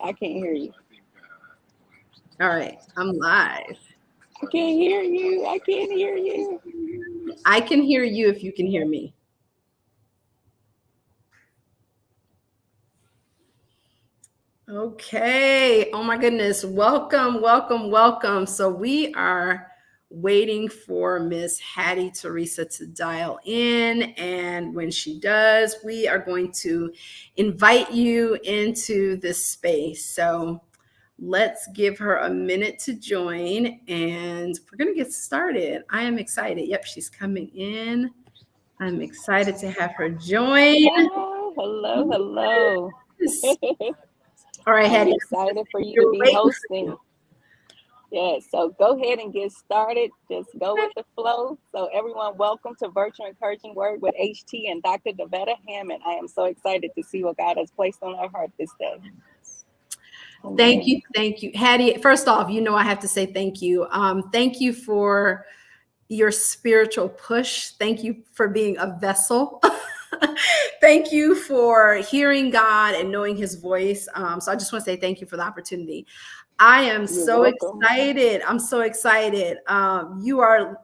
I can't hear you. All right, I'm live. I can't hear you. I can't hear you. I can hear you if you can hear me. Okay. Oh my goodness. Welcome, welcome, welcome. So we are waiting for Miss Hattie Teresa to dial in. And when she does, we are going to invite you into this space. So let's give her a minute to join and we're going to get started. I am excited. Yep, she's coming in. I'm excited to have her join. Oh, hello, hello. Yes. All right, I'm Hattie. excited for you to You're be waiting for hosting. you. Yeah, so go ahead and get started. Just go with the flow. So, everyone, welcome to Virtual Encouraging Word with HT and Dr. Devetta Hammond. I am so excited to see what God has placed on our heart this day. Thank Amen. you. Thank you. Hattie, first off, I have to say thank you. Thank you for your spiritual push. Thank you for being a vessel. Thank you for hearing God and knowing his voice. So I just want to say thank you for the opportunity. I am You're so welcome. excited. I'm so excited. You are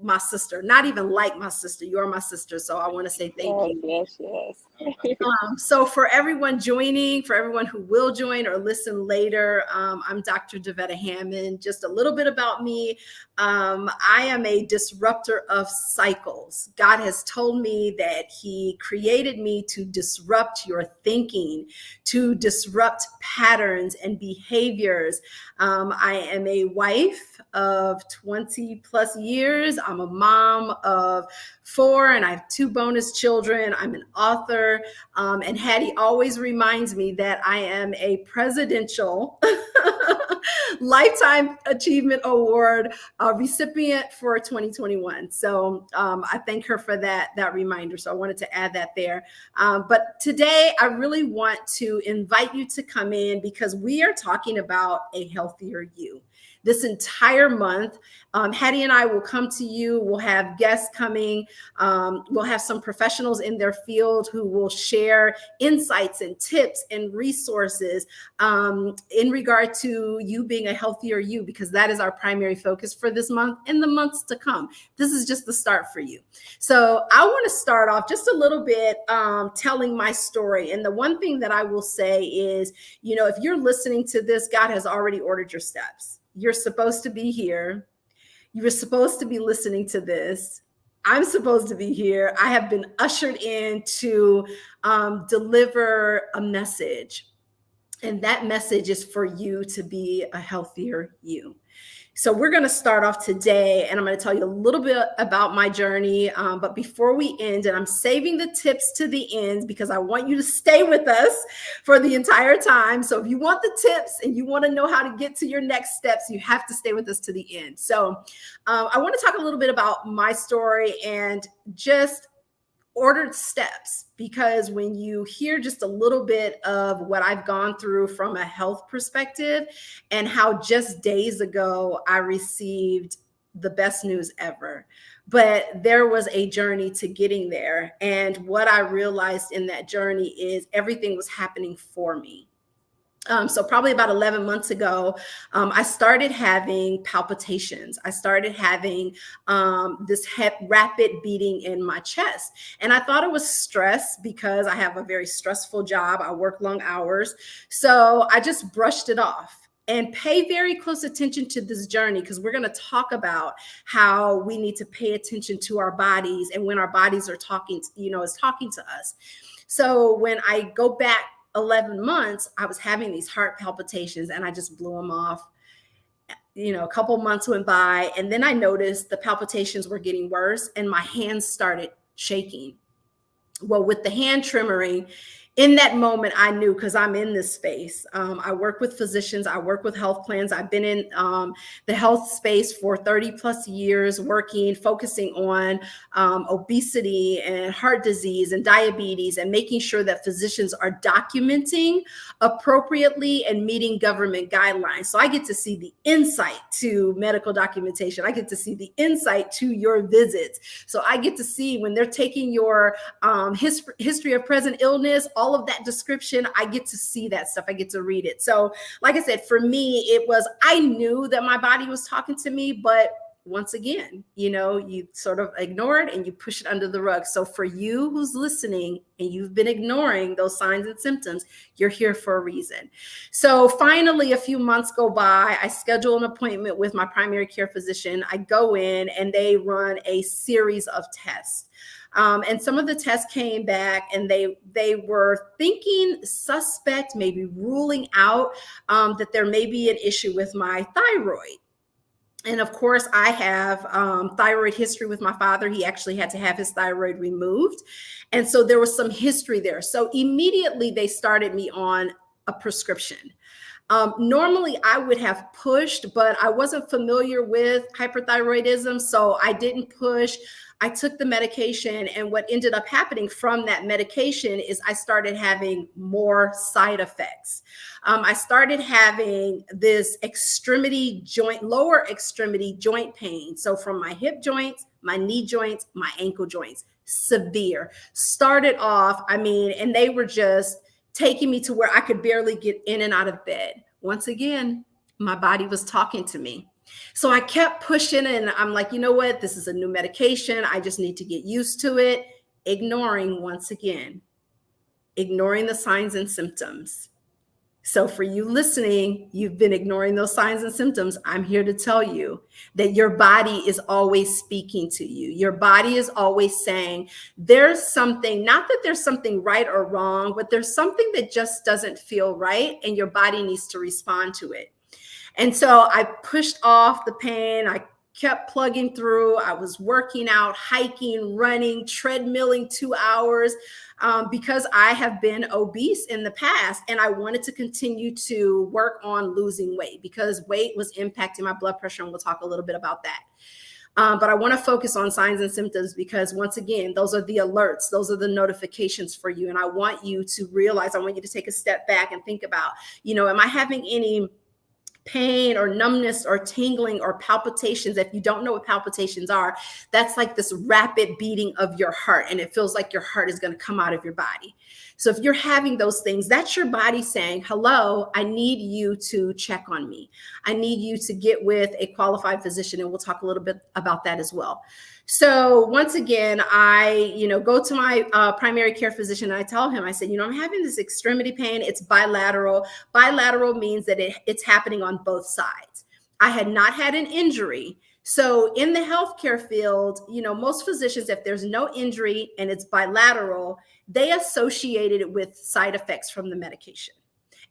my sister, not even like my sister. You are my sister. So I want to say thank Yes, you. yes, yes. So for everyone joining, for everyone who will join or listen later, I'm Dr. Devetta Hammond. Just a little bit about me. I am a disruptor of cycles. God has told me that he created me to disrupt your thinking, to disrupt patterns and behaviors. I am a wife of 20 plus years. I'm a mom of 4 and I have 2 bonus children. I'm an author. And Hattie always reminds me that I am a presidential Lifetime Achievement Award recipient for 2021. So I thank her for that reminder. So I wanted to add that there. But today I really want to invite you to come in because we are talking about a healthier you. This entire month, Hattie and I will come to you. We'll have guests coming. We'll have some professionals in their field who will share insights and tips and resources in regard to you being a healthier you, because that is our primary focus for this month and the months to come. This is just the start for you. So I want to start off just a little bit telling my story. And the one thing that I will say is, if you're listening to this, God has already ordered your steps. You're supposed to be here. You were supposed to be listening to this. I'm supposed to be here. I have been ushered in to deliver a message. And that message is for you to be a healthier you. So we're going to start off today, and I'm going to tell you a little bit about my journey. But before we end, and I'm saving the tips to the end because I want you to stay with us for the entire time. So if you want the tips and you want to know how to get to your next steps, you have to stay with us to the end. So I want to talk a little bit about my story and just ordered steps, because when you hear just a little bit of what I've gone through from a health perspective and how just days ago I received the best news ever, but there was a journey to getting there. And what I realized in that journey is everything was happening for me. So probably about 11 months ago, I started having palpitations. I started having this rapid beating in my chest. And I thought it was stress because I have a very stressful job. I work long hours. So I just brushed it off. And pay very close attention to this journey, because we're going to talk about how we need to pay attention to our bodies and when our bodies are talking, is talking to us. So when I go back 11 months, I was having these heart palpitations and I just blew them off. A couple months went by, and then I noticed the palpitations were getting worse and my hands started shaking. Well, with the hand tremoring, in that moment, I knew, because I'm in this space. I work with physicians. I work with health plans. I've been in the health space for 30 plus years, focusing on obesity and heart disease and diabetes, and making sure that physicians are documenting appropriately and meeting government guidelines. So I get to see the insight to medical documentation. I get to see the insight to your visits. So I get to see when they're taking your history of present illness all of that description, I get to see that stuff. I get to read it. So like I said, for me, it was, I knew that my body was talking to me, but once again, you sort of ignore it and you push it under the rug. So for you who's listening and you've been ignoring those signs and symptoms, you're here for a reason. So finally, a few months go by. I schedule an appointment with my primary care physician. I go in and they run a series of tests. And some of the tests came back and they were thinking suspect, maybe ruling out that there may be an issue with my thyroid. And of course, I have thyroid history with my father. He actually had to have his thyroid removed. And so there was some history there. So immediately they started me on a prescription. Normally I would have pushed, but I wasn't familiar with hyperthyroidism, so I didn't push. I took the medication, and what ended up happening from that medication is I started having more side effects. I started having this lower extremity joint pain. So from my hip joints, my knee joints, my ankle joints, severe. Started off, and they were just taking me to where I could barely get in and out of bed. Once again, my body was talking to me. So I kept pushing and I'm like, you know what? This is a new medication. I just need to get used to it. Once again, ignoring the signs and symptoms. So for you listening, you've been ignoring those signs and symptoms. I'm here to tell you that your body is always speaking to you. Your body is always saying there's something, not that there's something right or wrong, but there's something that just doesn't feel right and your body needs to respond to it. And so I pushed off the pain. I kept plugging through. I was working out, hiking, running, treadmilling 2 hours because I have been obese in the past. And I wanted to continue to work on losing weight because weight was impacting my blood pressure. And we'll talk a little bit about that. But I want to focus on signs and symptoms because once again, those are the alerts. Those are the notifications for you. And I want you to realize, I want you to take a step back and think about, am I having any pain or numbness or tingling or palpitations? If you don't know what palpitations are, that's like this rapid beating of your heart, and it feels like your heart is going to come out of your body. So if you're having those things, that's your body saying, hello, I need you to check on me. I need you to get with a qualified physician, and we'll talk a little bit about that as well. So once again, I, go to my primary care physician and I tell him, I said, I'm having this extremity pain. It's bilateral. Bilateral means that it's happening on both sides. I had not had an injury. So in the healthcare field, most physicians, if there's no injury and it's bilateral, they associated it with side effects from the medication.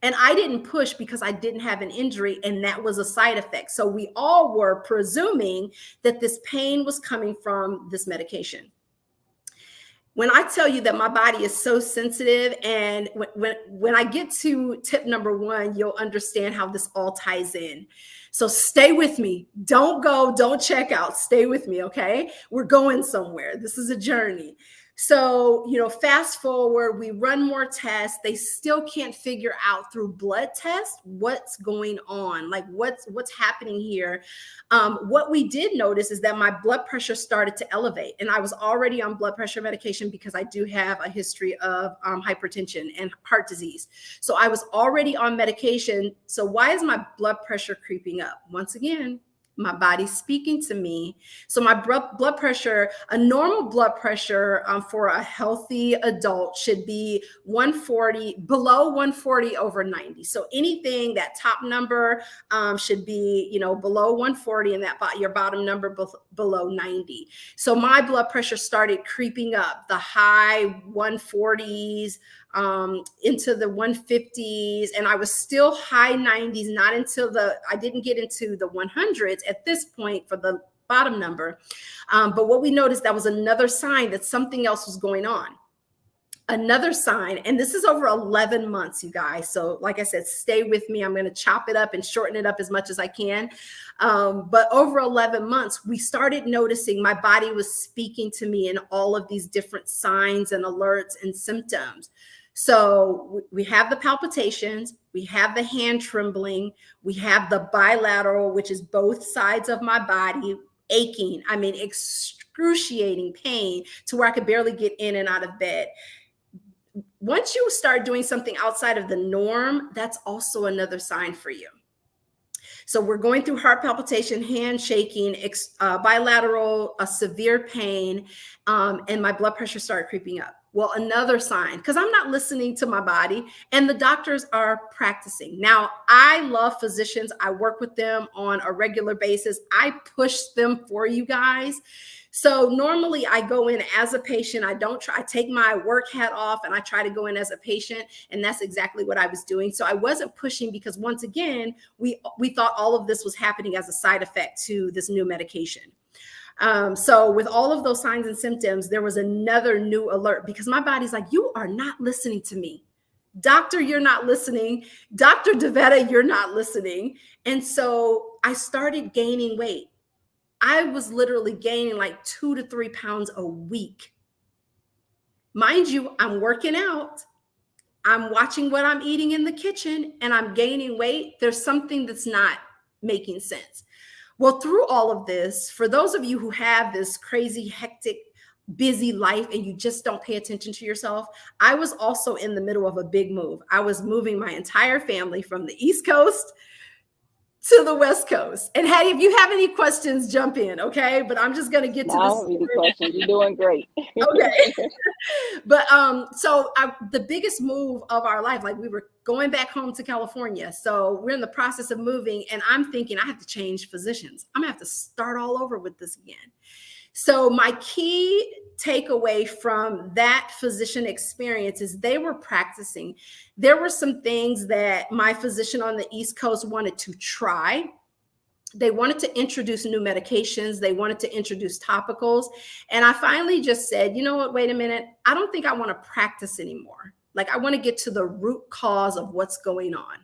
And I didn't push because I didn't have an injury, and that was a side effect. So we all were presuming that this pain was coming from this medication. When I tell you that my body is so sensitive, and when I get to tip number 1, you'll understand how this all ties in. So stay with me. Don't go, don't check out. Stay with me, okay? We're going somewhere. This is a journey. So, fast forward, we run more tests. They still can't figure out through blood tests what's going on, like what's happening here. What we did notice is that my blood pressure started to elevate, and I was already on blood pressure medication because I do have a history of hypertension and heart disease. So I was already on medication. So why is my blood pressure creeping up? Once again, my body's speaking to me. So my blood pressure, a normal blood pressure for a healthy adult should be 140, below 140 over 90. So anything, that top number should be, below 140, and that your bottom number below 90. So my blood pressure started creeping up, the high 140s, into the 150s, and I was still high 90s, not until I didn't get into the 100s at this point for the bottom number. But what we noticed, that was another sign that something else was going on. Another sign, and this is over 11 months, you guys. So like I said, stay with me. I'm going to chop it up and shorten it up as much as I can. But over 11 months, we started noticing my body was speaking to me in all of these different signs and alerts and symptoms. So we have the palpitations, we have the hand trembling, we have the bilateral, which is both sides of my body aching. Excruciating pain to where I could barely get in and out of bed. once you start doing something outside of the norm, that's also another sign for you. So we're going through heart palpitation, hand shaking, bilateral, severe pain, and my blood pressure started creeping up. Well, another sign, because I'm not listening to my body, and the doctors are practicing. Now, I love physicians. I work with them on a regular basis. I push them for you guys. So normally I go in as a patient. I don't try, I take my work hat off and I try to go in as a patient. And that's exactly what I was doing. So I wasn't pushing because once again, we thought all of this was happening as a side effect to this new medication. So with all of those signs and symptoms, there was another new alert because my body's like, you are not listening to me. Doctor, you're not listening. Dr. DeVetta, you're not listening. And so I started gaining weight. I was literally gaining like 2 to 3 pounds a week. Mind you, I'm working out. I'm watching what I'm eating in the kitchen and I'm gaining weight. There's something that's not making sense. Well, through all of this, for those of you who have this crazy, hectic, busy life and you just don't pay attention to yourself, I was also in the middle of a big move. I was moving my entire family from the East Coast to the West Coast. And Hattie, if you have any questions, jump in, okay? But I'm just going to get to this. I don't need questions. You're doing great. Okay. But the biggest move of our life, like we were going back home to California. So we're in the process of moving and I'm thinking I have to change physicians. I'm gonna have to start all over with this again. So my key takeaway from that physician experience is they were practicing. There were some things that my physician on the East Coast wanted to try. They wanted to introduce new medications. They wanted to introduce topicals. And I finally just said, you know what, wait a minute. I don't think I want to practice anymore. Like I want to get to the root cause of what's going on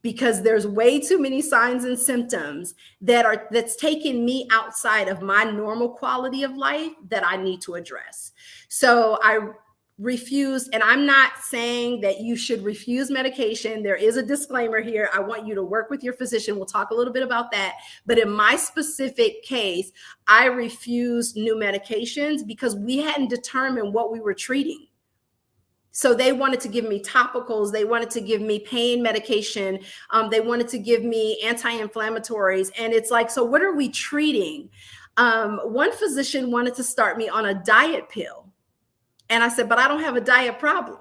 because there's way too many signs and symptoms that's taking me outside of my normal quality of life that I need to address. So I refuse, and I'm not saying that you should refuse medication. There is a disclaimer here. I want you to work with your physician. We'll talk a little bit about that. But in my specific case, I refused new medications because we hadn't determined what we were treating. So they wanted to give me topicals. They wanted to give me pain medication. They wanted to give me anti-inflammatories. And it's like, so what are we treating? One physician wanted to start me on a diet pill. And I said, but I don't have a diet problem.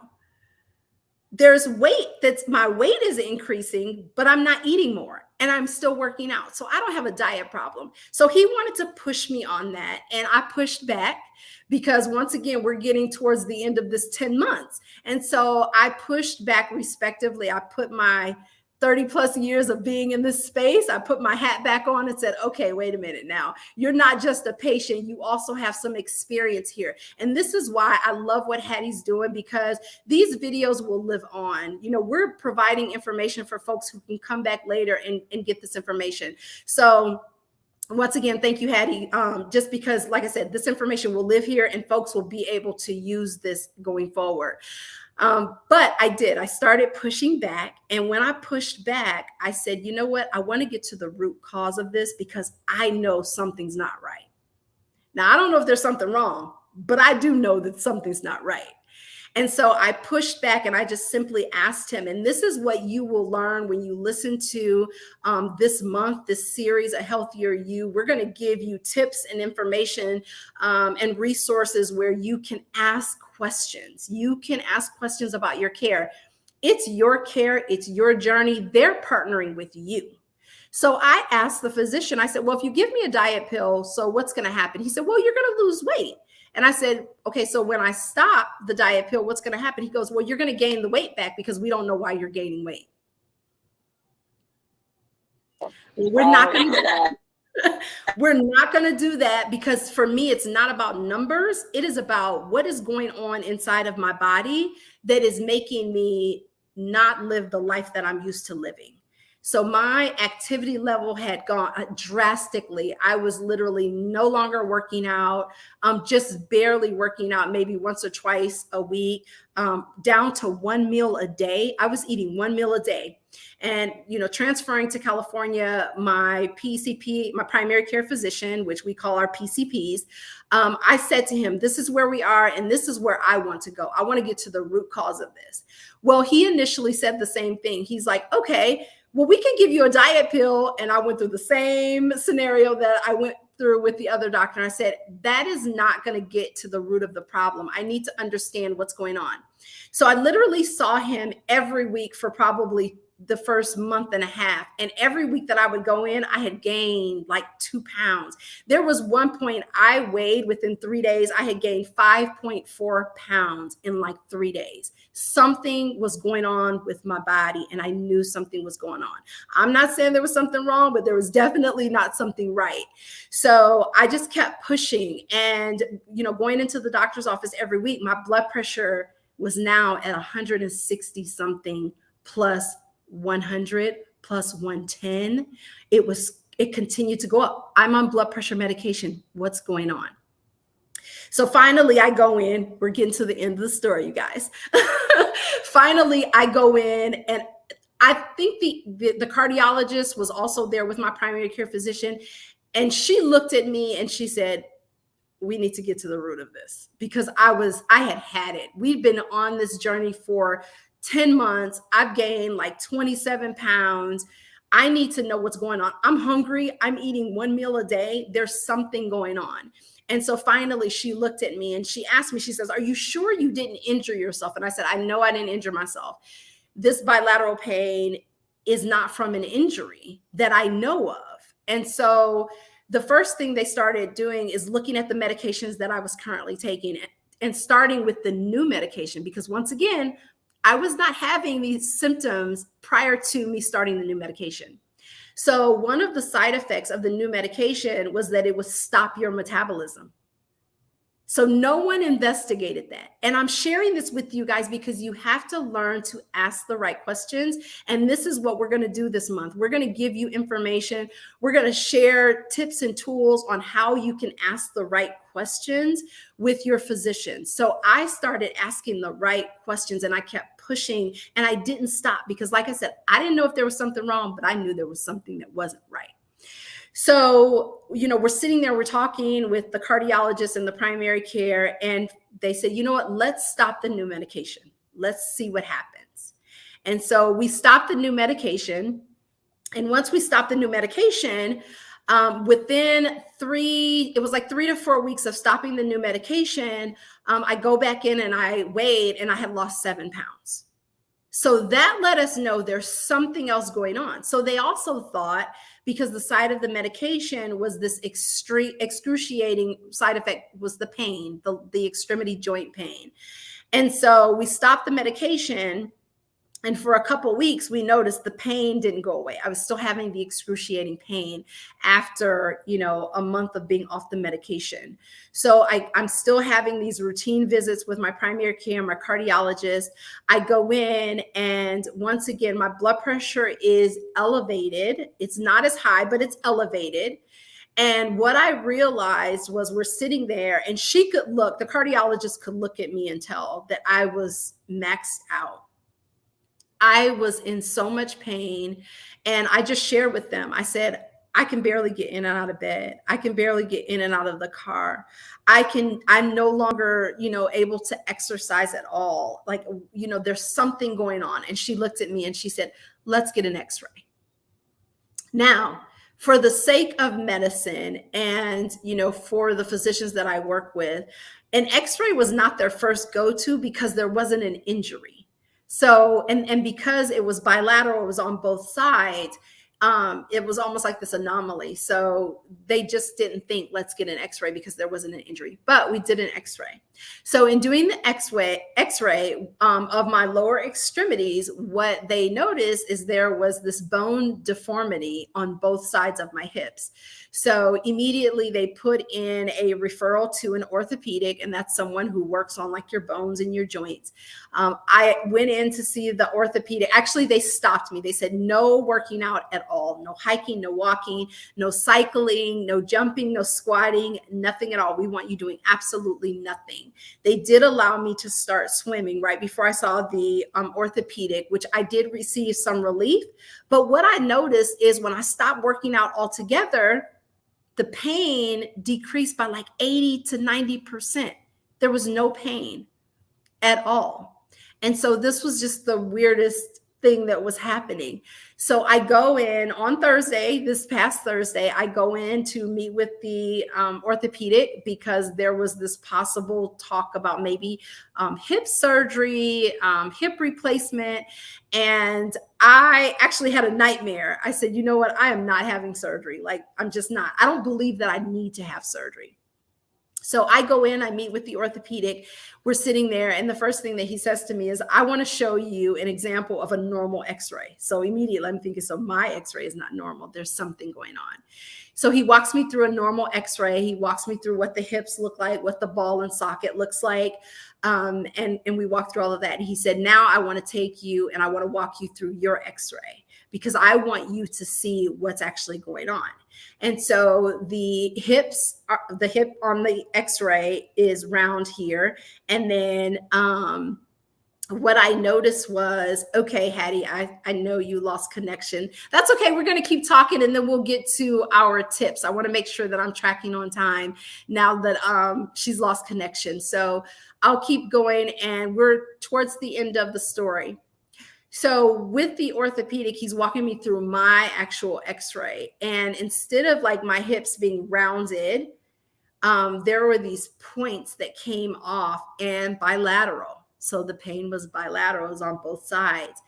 There's weight my weight is increasing, but I'm not eating more and I'm still working out. So I don't have a diet problem. So he wanted to push me on that. And I pushed back because once again, we're getting towards the end of this 10 months. And so I pushed back respectively. I put my 30 plus years of being in this space, I put my hat back on and said, okay, wait a minute now. You're not just a patient. You also have some experience here. And this is why I love what Hattie's doing because these videos will live on. You know, we're providing information for folks who can come back later and get this information. So once again, thank you, Hattie. Just because, like I said, this information will live here and folks will be able to use this going forward. But I started pushing back. And when I pushed back, I said, you know what? I want to get to the root cause of this because I know something's not right. Now, I don't know if there's something wrong, but I do know that something's not right. And so I pushed back and I just simply asked him, and this is what you will learn when you listen to this month, this series, A Healthier You. We're going to give you tips and information and resources where you can ask questions. You can ask questions about your care. It's your care. It's your journey. They're partnering with you. So I asked the physician, I said, well, if you give me a diet pill, so what's going to happen? He said, well, you're going to lose weight. And I said, okay, so when I stop the diet pill, what's going to happen? He goes, well, you're going to gain the weight back because we don't know why you're gaining weight. We're not going to do that. We're not going to do that because for me, it's not about numbers. It is about what is going on inside of my body that is making me not live the life that I'm used to living. So my activity level had gone drastically. I was literally no longer working out, just barely working out, maybe once or twice a week. down to one meal a day. I was eating one meal a day. And, transferring to California, my PCP, my primary care physician, which we call our PCPs, I said to him, this is where we are, and this is where I want to go. I want to get to the root cause of this. Well, he initially said the same thing. He's like, okay, well, we can give you a diet pill. And I went through the same scenario that I went through with the other doctor. I said, that is not going to get to the root of the problem. I need to understand what's going on. So I literally saw him every week for probably the first month and a half. And every week that I would go in, I had gained like 2 pounds. There was one point I weighed within 3 days. I had gained 5.4 pounds in like 3 days. Something was going on with my body, and I knew something was going on. I'm not saying there was something wrong, but there was definitely not something right. So I just kept pushing, and, going into the doctor's office every week, my blood pressure was now at 160 something plus 100 plus 110. It continued to go up. I'm on blood pressure medication. What's going on? So finally I go in. We're getting to the end of the story, you guys. Finally I go in, and I think the cardiologist was also there with my primary care physician. And she looked at me and she said, we need to get to the root of this, because I had it. We've been on this journey for 10 months. I've gained like 27 pounds. I need to know what's going on. I'm hungry. I'm eating one meal a day. There's something going on. And so finally she looked at me and she asked me, she says, are you sure you didn't injure yourself? And I said, I know I didn't injure myself. This bilateral pain is not from an injury that I know of. And so the first thing they started doing is looking at the medications that I was currently taking and starting with the new medication, because once again, I was not having these symptoms prior to me starting the new medication. So one of the side effects of the new medication was that it would stop your metabolism. So no one investigated that. And I'm sharing this with you guys because you have to learn to ask the right questions. And this is what we're going to do this month. We're going to give you information. We're going to share tips and tools on how you can ask the right questions with your physician. So I started asking the right questions and I kept pushing, and I didn't stop because, like I said, I didn't know if there was something wrong, but I knew there was something that wasn't right. So, we're sitting there, we're talking with the cardiologist and the primary care, and they said, you know what, let's stop the new medication. Let's see what happens. And so we stopped the new medication. And once we stopped the new medication, within 3 to 4 weeks of stopping the new medication, I go back in and I weighed and I had lost 7 pounds. So that let us know there's something else going on. So they also thought, because the side of the medication was this excruciating side effect, was the pain, the extremity joint pain. And so we stopped the medication. And for a couple of weeks, we noticed the pain didn't go away. I was still having the excruciating pain after, a month of being off the medication. So I'm still having these routine visits with my primary care, my cardiologist. I go in, and once again, my blood pressure is elevated. It's not as high, but it's elevated. And what I realized was, we're sitting there and the cardiologist could look at me and tell that I was maxed out. I was in so much pain, and I just shared with them. I said, I can barely get in and out of bed. I can barely get in and out of the car. I'm no longer, able to exercise at all. Like, there's something going on. And she looked at me and she said, let's get an x-ray. Now, for the sake of medicine and, for the physicians that I work with, an x-ray was not their first go-to because there wasn't an injury. So, and because it was bilateral, it was on both sides, it was almost like this anomaly. So they just didn't think, let's get an x-ray, because there wasn't an injury, but we did an x-ray. So in doing the x-ray of my lower extremities, what they noticed is there was this bone deformity on both sides of my hips. So immediately they put in a referral to an orthopedic, and that's someone who works on like your bones and your joints. I went in to see the orthopedic. Actually, they stopped me. They said, no working out at all. all. No hiking, no walking, no cycling, no jumping, no squatting, nothing at all. We want you doing absolutely nothing. They did allow me to start swimming right before I saw the orthopedic, which I did receive some relief. But what I noticed is when I stopped working out altogether, the pain decreased by like 80 to 90%. There was no pain at all. And so this was just the weirdest thing that was happening. So I go in on Thursday, this past Thursday, I go in to meet with the orthopedic because there was this possible talk about maybe hip surgery, hip replacement. And I actually had a nightmare. I said, you know what? I am not having surgery. Like, I'm just not. I don't believe that I need to have surgery. So I go in, I meet with the orthopedic. We're sitting there, and the first thing that he says to me is, I want to show you an example of a normal x-ray. So immediately I'm thinking, so my x-ray is not normal. There's something going on. So he walks me through a normal x-ray. He walks me through what the hips look like, what the ball and socket looks like. And we walked through all of that. And he said, now I want to take you and I want to walk you through your x-ray because I want you to see what's actually going on. And so the hip on the x-ray is round here. And then what I noticed was, okay, Hattie, I know you lost connection. That's okay. We're going to keep talking and then we'll get to our tips. I want to make sure that I'm tracking on time now that she's lost connection. So I'll keep going, and we're towards the end of the story. So with the orthopedic, he's walking me through my actual x-ray. And instead of like my hips being rounded, there were these points that came off and bilateral. So the pain was bilateral, it was on both sides.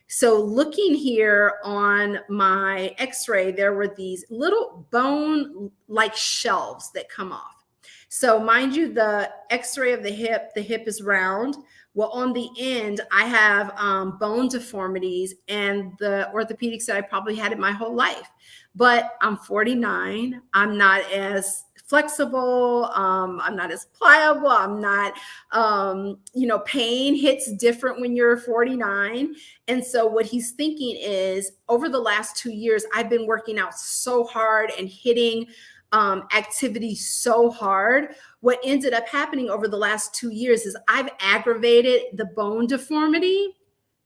So looking here on my x-ray, there were these little bone-like shelves that come off. So mind you, the x-ray of the hip is round. Well, on the end, I have bone deformities, and the orthopedic said I probably had it my whole life. But I'm 49. I'm not as flexible. I'm not as pliable. I'm not, pain hits different when you're 49. And so what he's thinking is, over the last 2 years, I've been working out so hard and hitting activity so hard. What ended up happening over the last 2 years is I've aggravated the bone deformity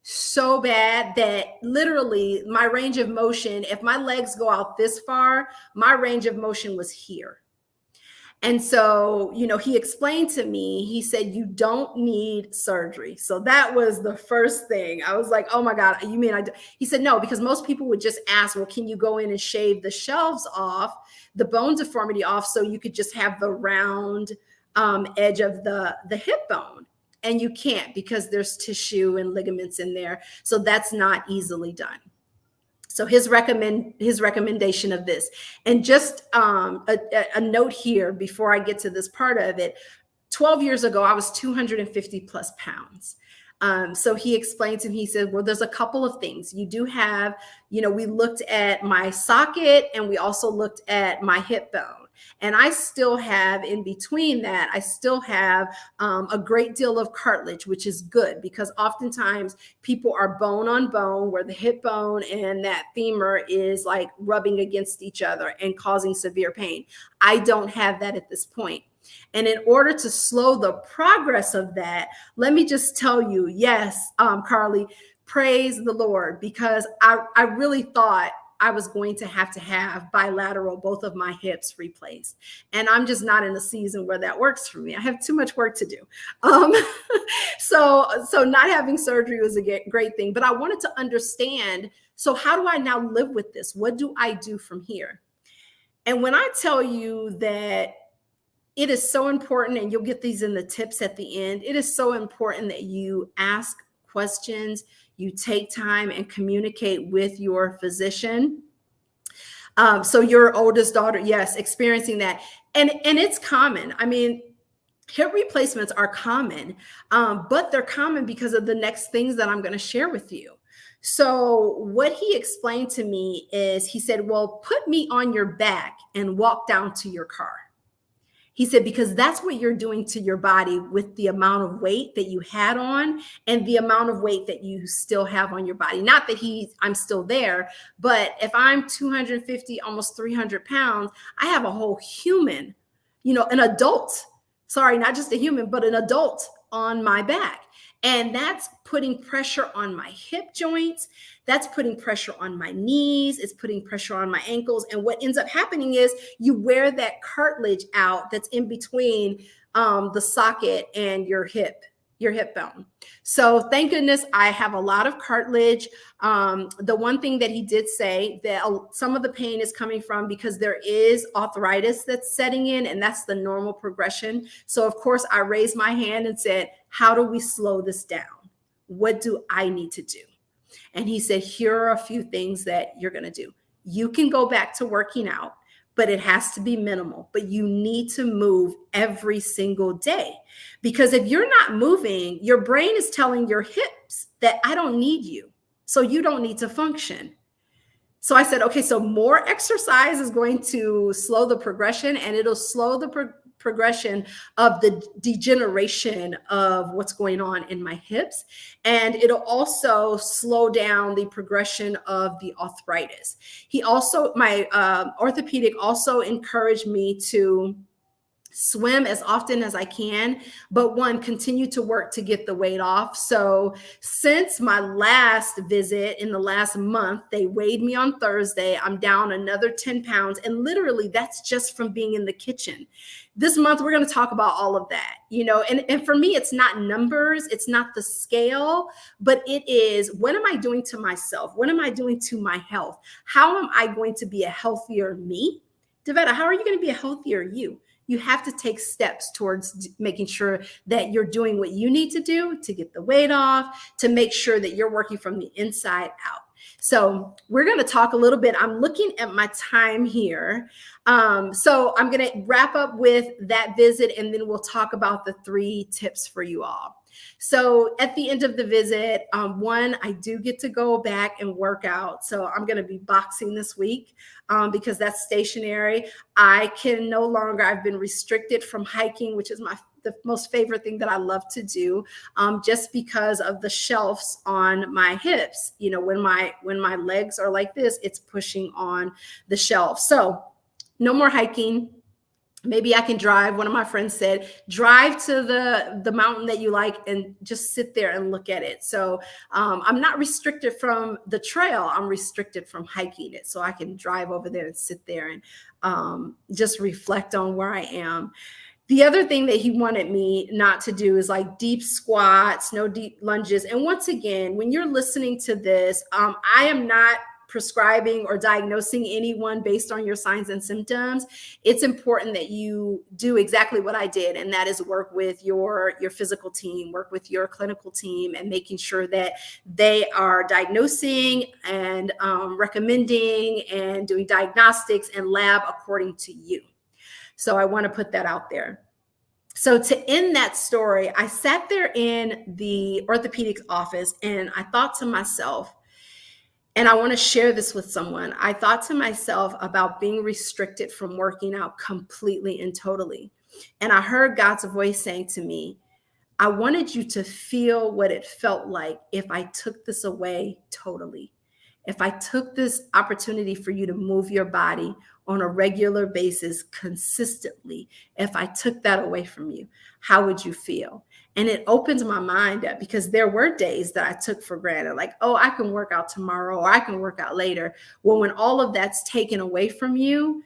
so bad that literally my range of motion, if my legs go out this far, my range of motion was here. And so, he explained to me, he said, you don't need surgery. So that was the first thing. I was like, oh my God, you mean he said, no, because most people would just ask, well, can you go in and shave the shelves off, the bone deformity off, so you could just have the round edge of the hip bone? And you can't, because there's tissue and ligaments in there. So that's not easily done. So his recommendation of this, and just a note here before I get to this part of it, 12 years ago, I was 250 plus pounds. So he explained to me, he said, well, there's a couple of things you do have, we looked at my socket and we also looked at my hip bone. And I still have, in between that, I still have a great deal of cartilage, which is good, because oftentimes people are bone on bone, where the hip bone and that femur is like rubbing against each other and causing severe pain. I don't have that at this point. And in order to slow the progress of that, let me just tell you, yes, Carly, praise the Lord, because I really thought I was going to have bilateral, both of my hips replaced. And I'm just not in a season where that works for me. I have too much work to do. So not having surgery was a great thing, but I wanted to understand, so how do I now live with this? What do I do from here? And when I tell you that it is so important, and you'll get these in the tips at the end, it is so important that you ask questions, you take time and communicate with your physician. So your oldest daughter, yes, experiencing that. And it's common. I mean, hip replacements are common, but they're common because of the next things that I'm going to share with you. So what he explained to me is, he said, well, put me on your back and walk down to your car. He said, because that's what you're doing to your body with the amount of weight that you had on and the amount of weight that you still have on your body. Not that I'm still there, but if I'm 250, almost 300 pounds, I have a whole human, an adult, sorry, not just a human, but an adult on my back. And that's putting pressure on my hip joints. That's putting pressure on my knees. It's putting pressure on my ankles. And what ends up happening is you wear that cartilage out that's in between the socket and your hip bone. So thank goodness I have a lot of cartilage. The one thing that he did say that some of the pain is coming from because there is arthritis that's setting in, and that's the normal progression. So of course I raised my hand and said, how do we slow this down? What do I need to do? And he said, here are a few things that you're going to do. You can go back to working out, but it has to be minimal. But you need to move every single day, because if you're not moving, your brain is telling your hips that I don't need you. So you don't need to function. So I said, okay, so more exercise is going to slow the progression, and it'll slow the progression of the degeneration of what's going on in my hips. And it'll also slow down the progression of the arthritis. My orthopedic also encouraged me to swim as often as I can, but continue to work to get the weight off. So since my last visit in the last month, they weighed me on Thursday. I'm down another 10 pounds. And literally that's just from being in the kitchen. This month, we're going to talk about all of that, and for me, it's not numbers. It's not the scale, but it is, what am I doing to myself? What am I doing to my health? How am I going to be a healthier me? Devetta, how are you going to be a healthier you? You have to take steps towards making sure that you're doing what you need to do to get the weight off, to make sure that you're working from the inside out. So we're going to talk a little bit. I'm looking at my time here. So I'm going to wrap up with that visit, and then we'll talk about the 3 tips for you all. So at the end of the visit, I do get to go back and work out. So I'm going to be boxing this week because that's stationary. I've been restricted from hiking, which is the most favorite thing that I love to do, just because of the shelves on my hips. When my legs are like this, it's pushing on the shelf. So no more hiking. Maybe I can drive. One of my friends said, drive to the mountain that you like and just sit there and look at it. So I'm not restricted from the trail. I'm restricted from hiking it. So I can drive over there and sit there and just reflect on where I am. The other thing that he wanted me not to do is like deep squats, no deep lunges. And once again, when you're listening to this, I am not prescribing or diagnosing anyone based on your signs and symptoms. It's important that you do exactly what I did, and that is work with your physical team, work with your clinical team, and making sure that they are diagnosing and recommending and doing diagnostics and lab according to you. So I want to put that out there. So to end that story, I sat there in the orthopedics office and I thought to myself, and I want to share this with someone, I thought to myself about being restricted from working out completely and totally. And I heard God's voice saying to me, I wanted you to feel what it felt like if I took this away totally. If I took this opportunity for you to move your body on a regular basis consistently, if I took that away from you, how would you feel? And it opens my mind up, because there were days that I took for granted, like, oh, I can work out tomorrow or I can work out later. Well, when all of that's taken away from you,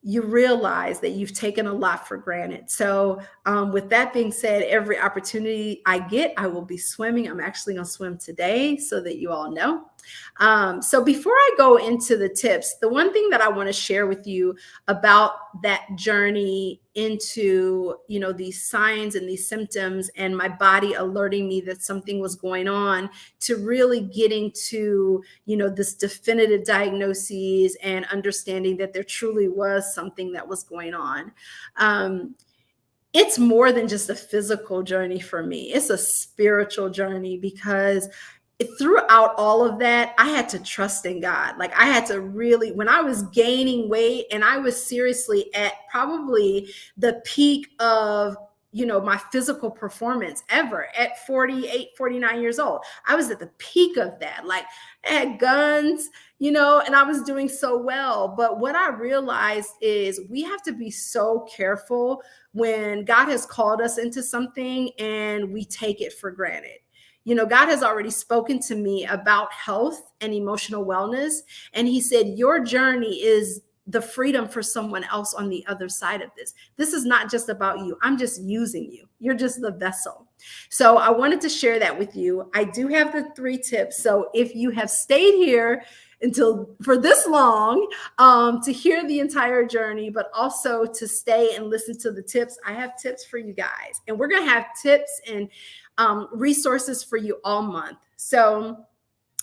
you realize that you've taken a lot for granted. So with that being said, every opportunity I get, I will be swimming. I'm actually going to swim today so that you all know. So before I go into the tips, the one thing that I want to share with you about that journey into, these signs and these symptoms and my body alerting me that something was going on, to really getting to, this definitive diagnoses and understanding that there truly was something that was going on. It's more than just a physical journey for me. It's a spiritual journey, because throughout all of that, I had to trust in God. Like I had to really, when I was gaining weight and I was seriously at probably the peak of, my physical performance ever at 48, 49 years old. I was at the peak of that. Like I had guns, and I was doing so well. But what I realized is we have to be so careful when God has called us into something and we take it for granted. God has already spoken to me about health and emotional wellness. And he said, your journey is the freedom for someone else on the other side of this. This is not just about you. I'm just using you. You're just the vessel. So I wanted to share that with you. I do have the 3 tips. So if you have stayed here until for this long, to hear the entire journey, but also to stay and listen to the tips, I have tips for you guys. And we're going to have tips and resources for you all month. So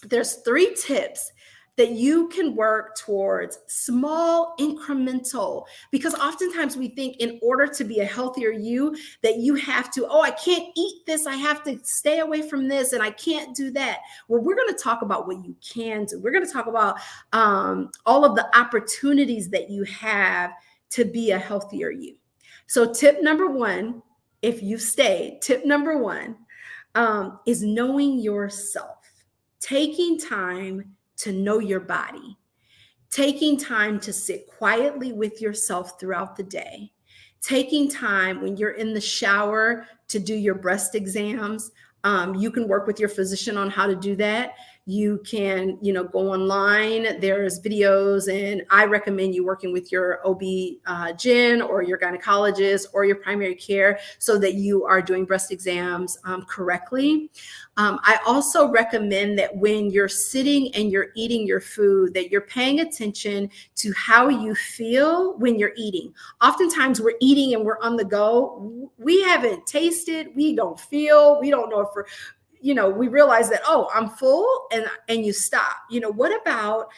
there's 3 tips that you can work towards, small incremental, because oftentimes we think in order to be a healthier you that you have to, I can't eat this, I have to stay away from this, and I can't do that. Well, we're going to talk about what you can do. We're going to talk about all of the opportunities that you have to be a healthier you. So tip number 1, if you've stayed, tip number 1 is knowing yourself, taking time to know your body, taking time to sit quietly with yourself throughout the day, taking time when you're in the shower to do your breast exams. You can work with your physician on how to do that. You can, go online. There's videos, and I recommend you working with your OB-GYN or your gynecologist or your primary care so that you are doing breast exams correctly. I also recommend that when you're sitting and you're eating your food, that you're paying attention to how you feel when you're eating. Oftentimes we're eating and we're on the go. We haven't tasted, we don't feel, we don't know if we're, we realize that, I'm full, and you stop. What about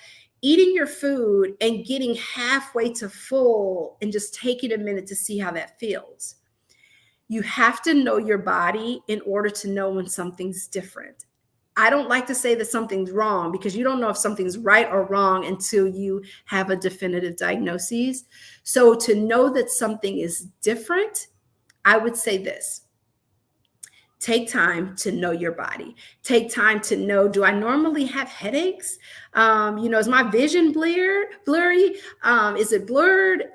eating your food and getting halfway to full and just taking a minute to see how that feels? You have to know your body in order to know when something's different. I don't like to say that something's wrong because you don't know if something's right or wrong until you have a definitive diagnosis. So to know that something is different, I would say this. Take time to know your body. Take time to know, do I normally have headaches? Is my vision blurry? Is it blurred?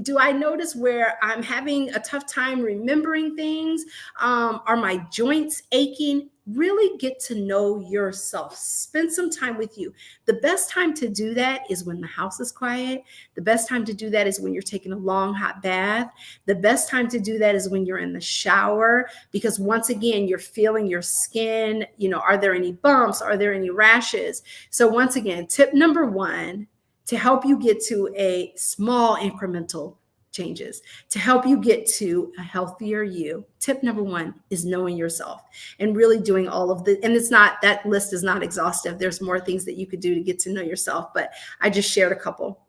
Do I notice where I'm having a tough time remembering things? Are my joints aching? Really get to know yourself. Spend some time with you. The best time to do that is when the house is quiet. The best time to do that is when you're taking a long hot bath. The best time to do that is when you're in the shower, because once again, you're feeling your skin. Are there any bumps? Are there any rashes? So once again, tip number 1, to help you get to a small incremental changes, to help you get to a healthier you. Tip number 1 is knowing yourself and really doing all of the, and it's not, that list is not exhaustive. There's more things that you could do to get to know yourself, but I just shared a couple.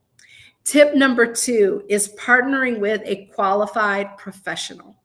Tip number 2 is partnering with a qualified professional.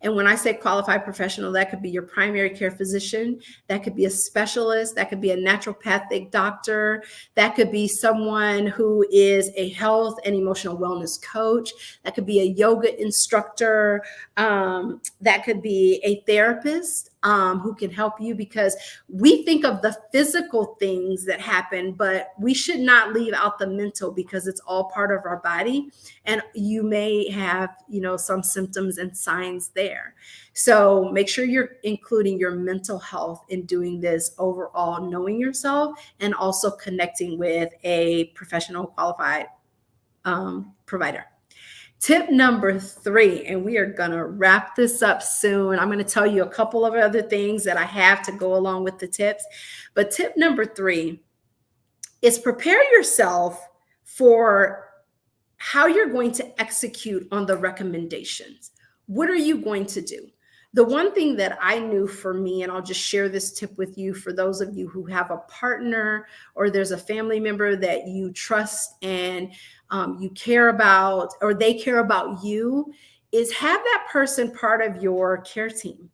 And when I say qualified professional, that could be your primary care physician, that could be a specialist, that could be a naturopathic doctor, that could be someone who is a health and emotional wellness coach, that could be a yoga instructor, that could be a therapist who can help you, because we think of the physical things that happen, but we should not leave out the mental, because it's all part of our body. And you may have, some symptoms and signs there. So make sure you're including your mental health in doing this overall, knowing yourself, and also connecting with a professional qualified provider. Tip number 3, and we are going to wrap this up soon. I'm going to tell you a couple of other things that I have to go along with the tips. But tip number 3 is prepare yourself for how you're going to execute on the recommendations. What are you going to do? The one thing that I knew for me, and I'll just share this tip with you for those of you who have a partner or there's a family member that you trust and you care about, or they care about you, is have that person part of your care team.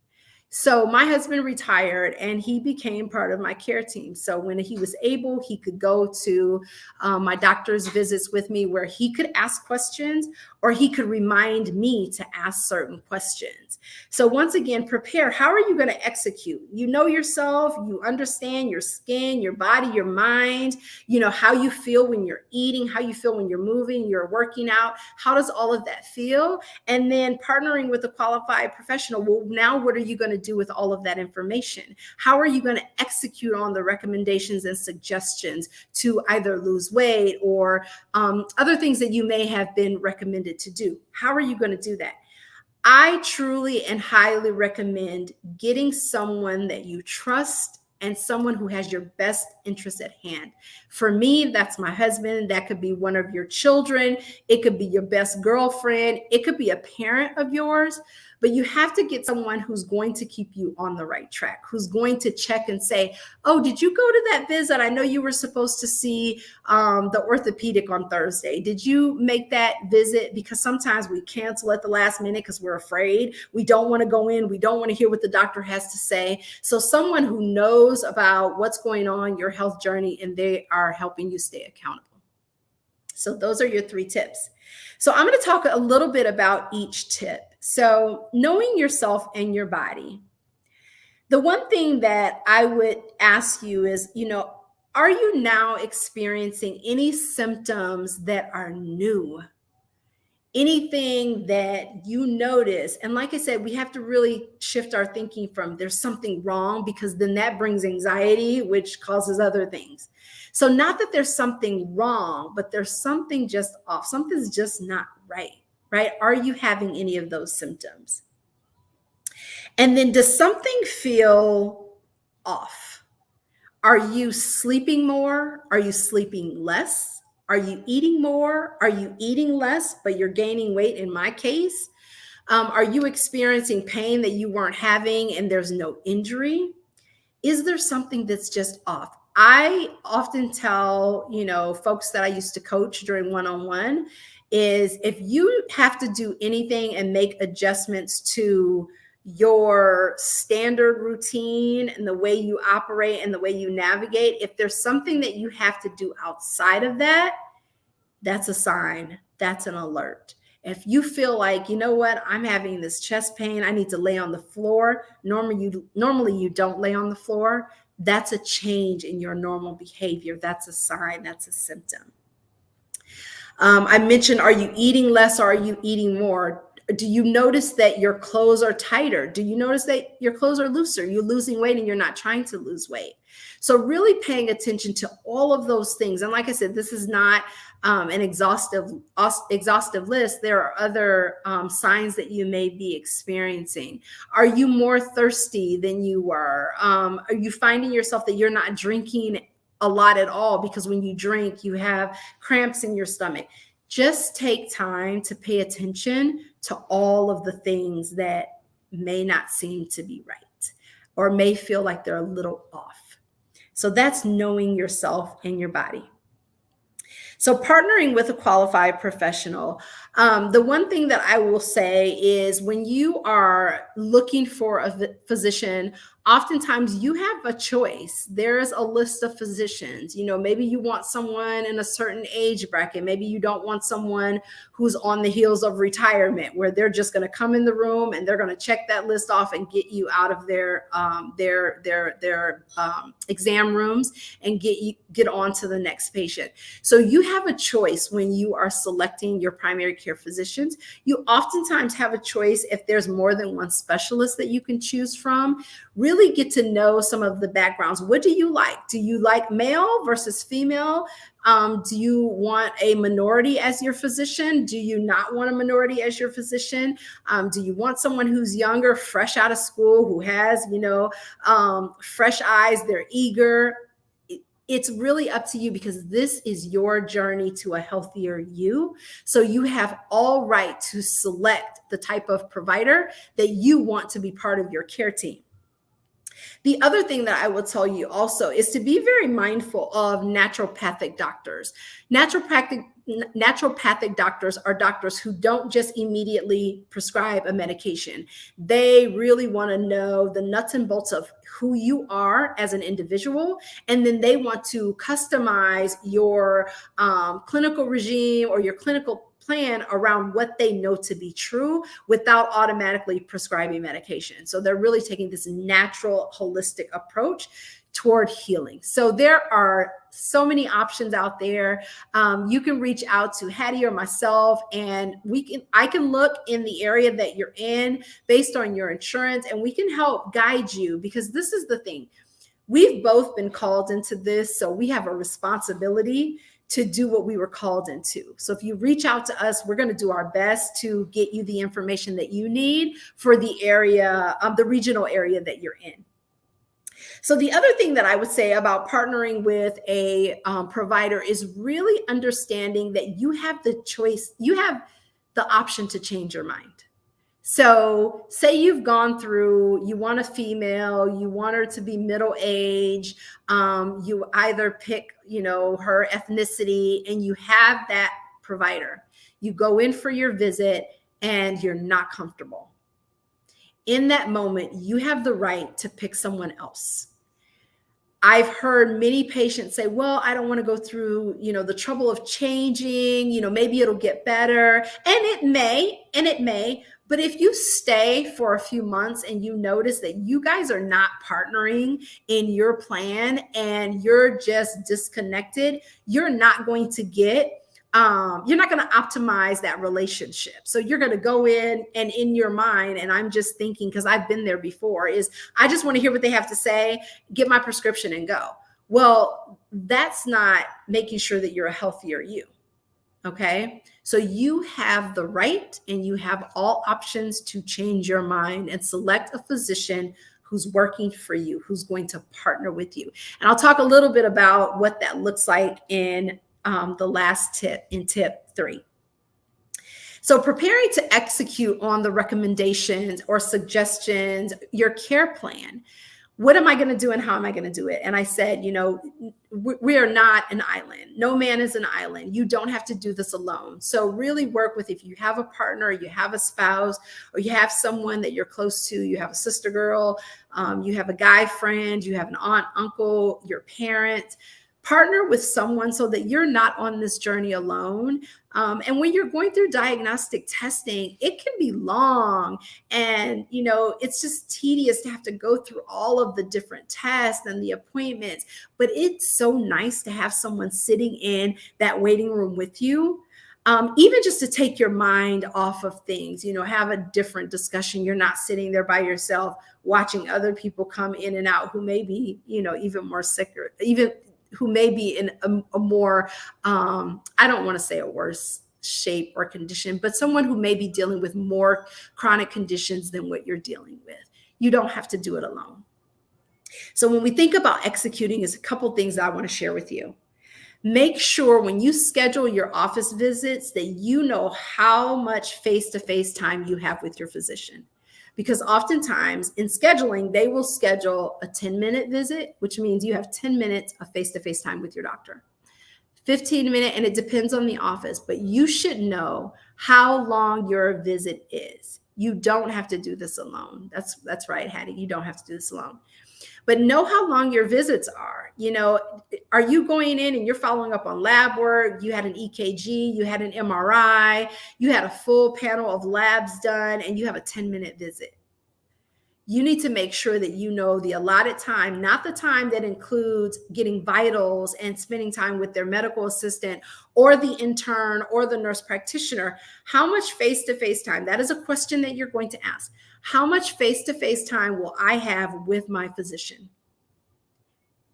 So my husband retired and he became part of my care team. So when he was able, he could go to my doctor's visits with me where he could ask questions or he could remind me to ask certain questions. So once again, prepare. How are you going to execute? You know yourself, you understand your skin, your body, your mind, you know how you feel when you're eating, how you feel when you're moving, you're working out. How does all of that feel? And then partnering with a qualified professional. Well, now what are you going to do with all of that information? How are you going to execute on the recommendations and suggestions to either lose weight or other things that you may have been recommended to do? How are you going to do that? I truly and highly recommend getting someone that you trust and someone who has your best interest at hand. For me, that's my husband. That could be one of your children. It could be your best girlfriend. It could be a parent of yours. But you have to get someone who's going to keep you on the right track, who's going to check and say, oh, did you go to that visit? I know you were supposed to see the orthopedic on Thursday. Did you make that visit? Because sometimes we cancel at the last minute because we're afraid. We don't want to go in. We don't want to hear what the doctor has to say. So someone who knows about what's going on, your health journey, and they are helping you stay accountable. So those are your 3 tips. So I'm going to talk a little bit about each tip. So knowing yourself and your body. The one thing that I would ask you is, are you now experiencing any symptoms that are new? Anything that you notice? And like I said, we have to really shift our thinking from there's something wrong, because then that brings anxiety, which causes other things. So not that there's something wrong, but there's something just off. Something's just not right? Are you having any of those symptoms? And then does something feel off? Are you sleeping more? Are you sleeping less? Are you eating more? Are you eating less, but you're gaining weight in my case? Are you experiencing pain that you weren't having and there's no injury? Is there something that's just off? I often tell, folks that I used to coach during one-on-one is if you have to do anything and make adjustments to your standard routine and the way you operate and the way you navigate, if there's something that you have to do outside of that, that's a sign, that's an alert. If you feel like, you know what, I'm having this chest pain, I need to lay on the floor. Normally you don't lay on the floor. That's a change in your normal behavior. That's a sign, that's a symptom. I mentioned, are you eating less or are you eating more? Do you notice that your clothes are tighter? Do you notice that your clothes are looser? You're losing weight and you're not trying to lose weight. So really paying attention to all of those things. And like I said, this is not an exhaustive list. There are other signs that you may be experiencing. Are you more thirsty than you were? Are you finding yourself that you're not drinking a lot at all? Because when you drink, you have cramps in your stomach. Just take time to pay attention to all of the things that may not seem to be right or may feel like they're a little off. So that's knowing yourself and your body. So partnering with a qualified professional, the one thing that I will say is when you are looking for a physician, oftentimes you have a choice. There's a list of physicians. Maybe you want someone in a certain age bracket. Maybe you don't want someone who's on the heels of retirement, where they're just going to come in the room and they're going to check that list off and get you out of their exam rooms and get on to the next patient. So you have a choice when you are selecting your primary care physicians. You oftentimes have a choice if there's more than one specialist that you can choose from. Really get to know some of the backgrounds. What do you like? Do you like male versus female? Do you want a minority as your physician? Do you not want a minority as your physician? Do you want someone who's younger, fresh out of school, who has, fresh eyes, they're eager? It's really up to you, because this is your journey to a healthier you. So you have all right to select the type of provider that you want to be part of your care team. The other thing that I will tell you also is to be very mindful of naturopathic doctors. Naturopathic Naturopathic doctors are doctors who don't just immediately prescribe a medication. They really want to know the nuts and bolts of who you are as an individual, and then they want to customize your clinical regime or your clinical plan around what they know to be true without automatically prescribing medication. So they're really taking this natural, holistic approach toward healing. So there are so many options out there. You can reach out to Hattie or myself, and I can look in the area that you're in based on your insurance, and we can help guide you, because this is the thing. We've both been called into this, so we have a responsibility to do what we were called into. So if you reach out to us, we're going to do our best to get you the information that you need for the area, the regional area that you're in. So the other thing that I would say about partnering with a provider is really understanding that you have the choice, you have the option to change your mind. So say you've gone through, you want a female, you want her to be middle age, you either pick, her ethnicity, and you have that provider. You go in for your visit and you're not comfortable. In that moment, you have the right to pick someone else. I've heard many patients say, well, I don't want to go through, the trouble of changing, maybe it'll get better. And it may, but if you stay for a few months and you notice that you guys are not partnering in your plan and you're just disconnected, you're not going to optimize that relationship. So you're going to go in, and in your mind, and I'm just thinking, because I've been there before, is I just want to hear what they have to say, get my prescription and go. Well, that's not making sure that you're a healthier you. Okay. So you have the right and you have all options to change your mind and select a physician who's working for you, who's going to partner with you. And I'll talk a little bit about what that looks like in the last tip, in tip 3. So preparing to execute on the recommendations or suggestions, your care plan. What am I going to do and how am I going to do it? And I said, we are not an island. No man is an island. You don't have to do this alone. So really work with, if you have a partner, you have a spouse, or you have someone that you're close to, you have a sister girl, you have a guy friend, you have an aunt, uncle, your parent. Partner with someone so that you're not on this journey alone. And when you're going through diagnostic testing, it can be long, and it's just tedious to have to go through all of the different tests and the appointments. But it's so nice to have someone sitting in that waiting room with you. Even just to take your mind off of things, have a different discussion. You're not sitting there by yourself watching other people come in and out who may be, even more sick, or even who may be in a more, I don't want to say a worse shape or condition, but someone who may be dealing with more chronic conditions than what you're dealing with. You don't have to do it alone. So when we think about executing, is a couple things that I want to share with you. Make sure when you schedule your office visits that you know how much face-to-face time you have with your physician. Because oftentimes in scheduling, they will schedule a 10-minute visit, which means you have 10 minutes of face-to-face time with your doctor. 15-minute, and it depends on the office, but you should know how long your visit is. You don't have to do this alone. That's right, Hattie. You don't have to do this alone. But know how long your visits are. Are you going in and you're following up on lab work? You had an EKG, you had an MRI, you had a full panel of labs done, and you have a 10-minute visit. You need to make sure that you know the allotted time, not the time that includes getting vitals and spending time with their medical assistant or the intern or the nurse practitioner. How much face-to-face time? That is a question that you're going to ask. How much face-to-face time will I have with my physician?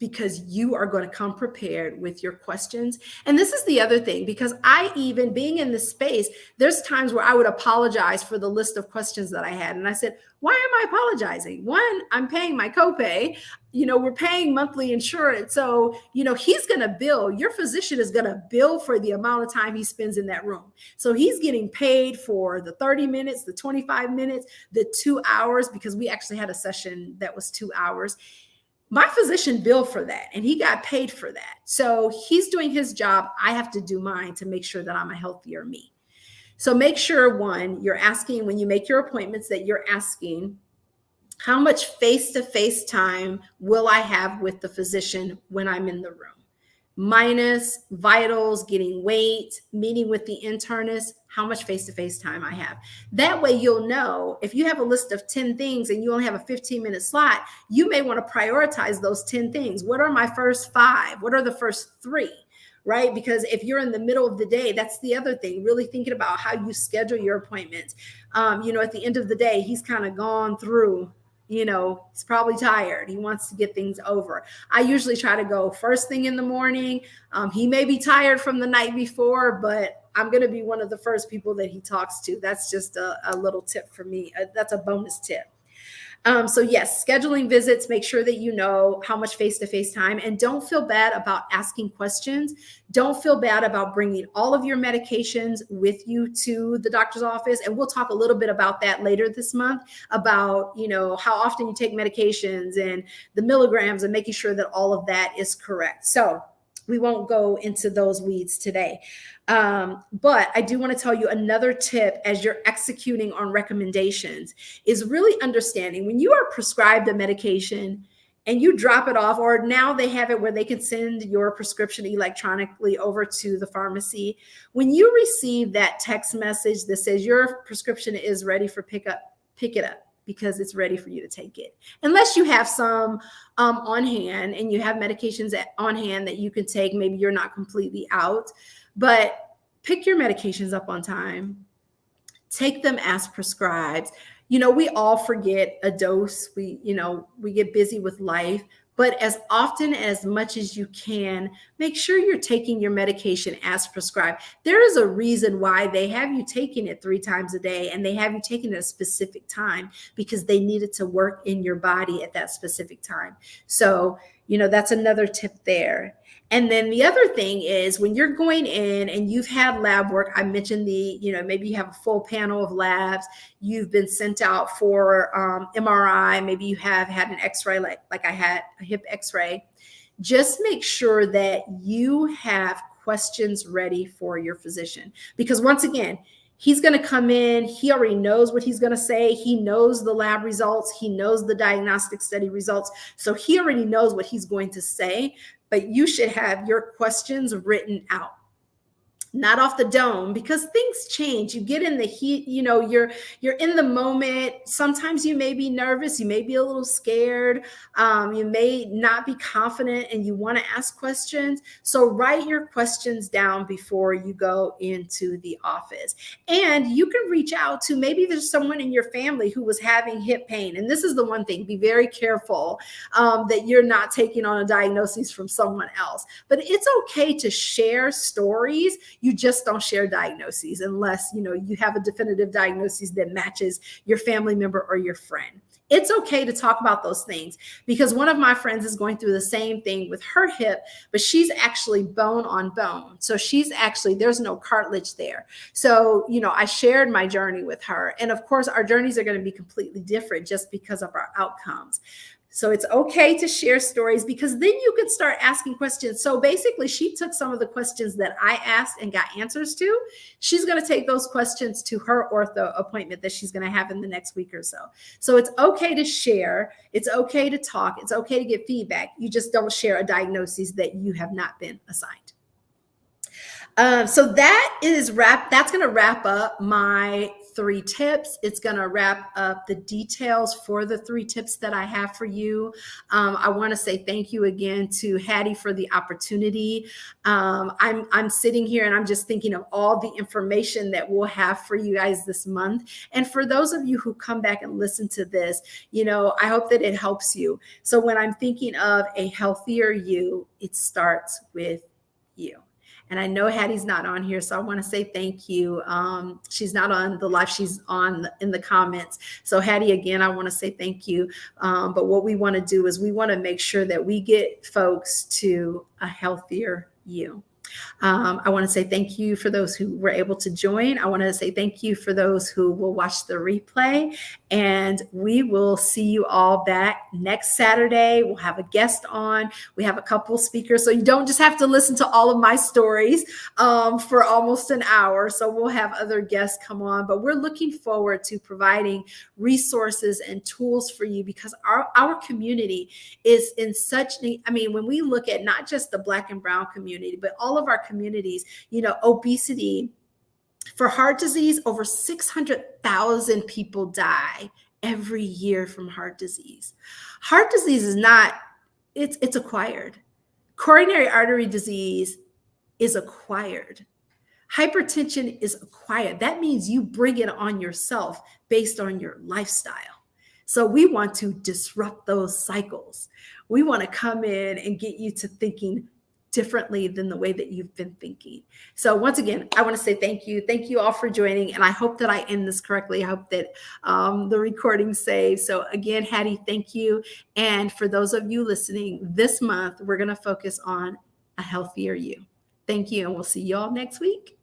because you are going to come prepared with your questions. And this is the other thing, because I, even being in this space, there's times where I would apologize for the list of questions that I had. And I said, why am I apologizing? One, I'm paying my copay. We're paying monthly insurance. So, he's going to bill, your physician is going to bill for the amount of time he spends in that room. So he's getting paid for the 30 minutes, the 25 minutes, the 2 hours, because we actually had a session that was 2 hours. My physician billed for that and he got paid for that. So he's doing his job. I have to do mine to make sure that I'm a healthier me. So make sure, one, you're asking when you make your appointments that you're asking, how much face-to-face time will I have with the physician when I'm in the room? Minus vitals, getting weight, meeting with the internist, how much face-to-face time I have. That way you'll know if you have a list of 10 things and you only have a 15-minute slot, you may want to prioritize those 10 things. What are my first 5? What are the first 3? Right? Because if you're in the middle of the day, that's the other thing, really thinking about how you schedule your appointments. At the end of the day, he's kind of gone through, he's probably tired. He wants to get things over. I usually try to go first thing in the morning. He may be tired from the night before, but I'm going to be one of the first people that he talks to. That's just a little tip for me. That's a bonus tip. So yes, scheduling visits, make sure that you know how much face-to-face time, and don't feel bad about asking questions. Don't feel bad about bringing all of your medications with you to the doctor's office. And we'll talk a little bit about that later this month, about, how often you take medications and the milligrams, and making sure that all of that is correct. So we won't go into those weeds today. But I do want to tell you another tip as you're executing on recommendations is really understanding when you are prescribed a medication and you drop it off, or now they have it where they can send your prescription electronically over to the pharmacy. When you receive that text message that says your prescription is ready for pickup, pick it up, because it's ready for you to take it. Unless you have some on hand and you have medications on hand that you can take, maybe you're not completely out, but pick your medications up on time. Take them as prescribed. We all forget a dose. We get busy with life, but as often as much as you can, make sure you're taking your medication as prescribed. There is a reason why they have you taking it 3 times a day, and they have you taking it at a specific time, because they need it to work in your body at that specific time. So, that's another tip there. And then the other thing is, when you're going in and you've had lab work, I mentioned maybe you have a full panel of labs, you've been sent out for MRI, maybe you have had an x-ray, like I had a hip x-ray. Just make sure that you have questions ready for your physician, because once again, he's going to come in. He already knows what he's going to say. He knows the lab results. He knows the diagnostic study results. So he already knows what he's going to say, but you should have your questions written out. Not off the dome, because things change. You get in the heat, you're in the moment. Sometimes you may be nervous, you may be a little scared, you may not be confident, and you want to ask questions. So write your questions down before you go into the office. And you can reach out to, maybe there's someone in your family who was having hip pain. And this is the one thing, be very careful that you're not taking on a diagnosis from someone else. But it's okay to share stories. You just don't share diagnoses unless, you have a definitive diagnosis that matches your family member or your friend. It's okay to talk about those things, because one of my friends is going through the same thing with her hip, but she's actually bone on bone. So there's no cartilage there. So, I shared my journey with her. And of course, our journeys are going to be completely different just because of our outcomes. So it's okay to share stories, because then you can start asking questions. So basically, she took some of the questions that I asked and got answers to. She's going to take those questions to her ortho appointment that she's going to have in the next week or so. So it's okay to share. It's okay to talk. It's okay to get feedback. You just don't share a diagnosis that you have not been assigned. So that's going to wrap up my 3 tips. It's going to wrap up the details for the 3 tips that I have for you. I want to say thank you again to Hattie for the opportunity. I'm sitting here and I'm just thinking of all the information that we'll have for you guys this month. And for those of you who come back and listen to this, I hope that it helps you. So when I'm thinking of a healthier you, it starts with you. And I know Hattie's not on here, so I want to say thank you. She's not on the live; she's on in the comments. So Hattie, again, I want to say thank you. But what we want to do is we want to make sure that we get folks to a healthier you. I want to say thank you for those who were able to join. I want to say thank you for those who will watch the replay. And we will see you all back next Saturday. We'll have a guest on. We have a couple speakers. So you don't just have to listen to all of my stories for almost an hour. So we'll have other guests come on. But we're looking forward to providing resources and tools for you because our community is in such need. I mean, when we look at not just the Black and Brown community, but all of our communities, obesity, for heart disease, over 600,000 people die every year from heart disease. Heart disease is not, it's acquired. Coronary artery disease is acquired. Hypertension is acquired. That means you bring it on yourself based on your lifestyle. So we want to disrupt those cycles. We want to come in and get you to thinking differently than the way that you've been thinking. So once again, I want to say thank you. Thank you all for joining. And I hope that I end this correctly. I hope that the recording saves. So again, Hattie, thank you. And for those of you listening, this month, we're going to focus on a healthier you. Thank you. And we'll see you all next week.